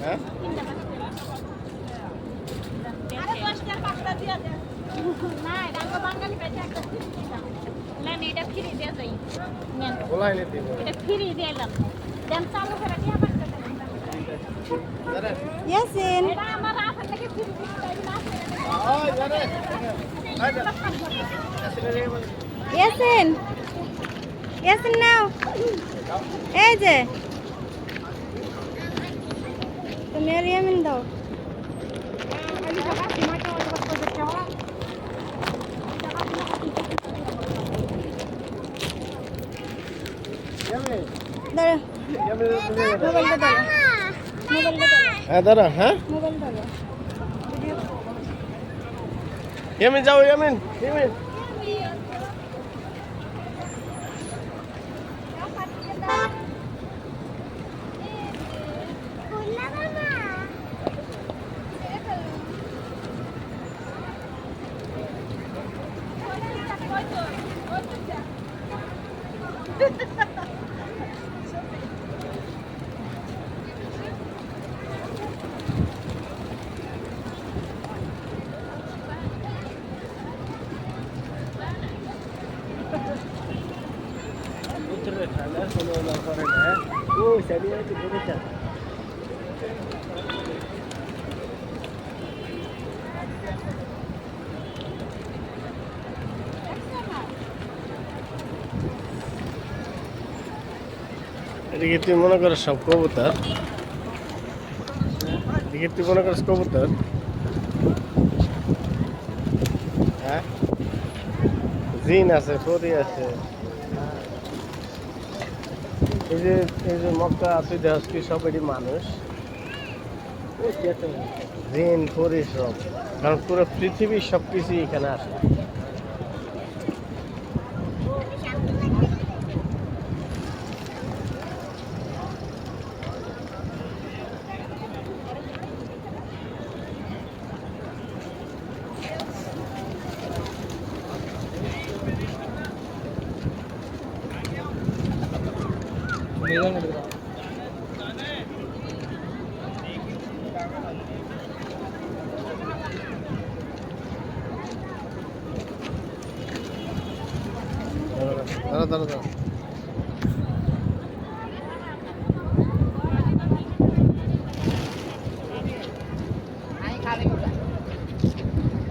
হ্যাঁ বলাই নি দিব ইয়াসিন ইয়াসিন ইয়াসিন নাও এই যে তুমি আর ইয়ামিন দাও দাঁড়া মোবাইলটা দাও হ্যাঁ দাঁড়া হ্যাঁ মোবাইলটা দাও ইয়ামিন যাও ইয়ামিন ইয়ামিন ঠান্ডা কোনো না করে না ও সাইডে আছে দেখেছা এদিকে তুই মনে কর সব কবুতর এদিকে তুই মনে করিস কবুতর হ্যাঁ জিন আছে পরি আছে এই যে মক্কা তুই দেখ কি সব এটি মানুষ জিন পরি সব কারণ পুরো পৃথিবীর সব কিছুই এখানে আসে দাঁড়া দাঁড়া দাঁড়া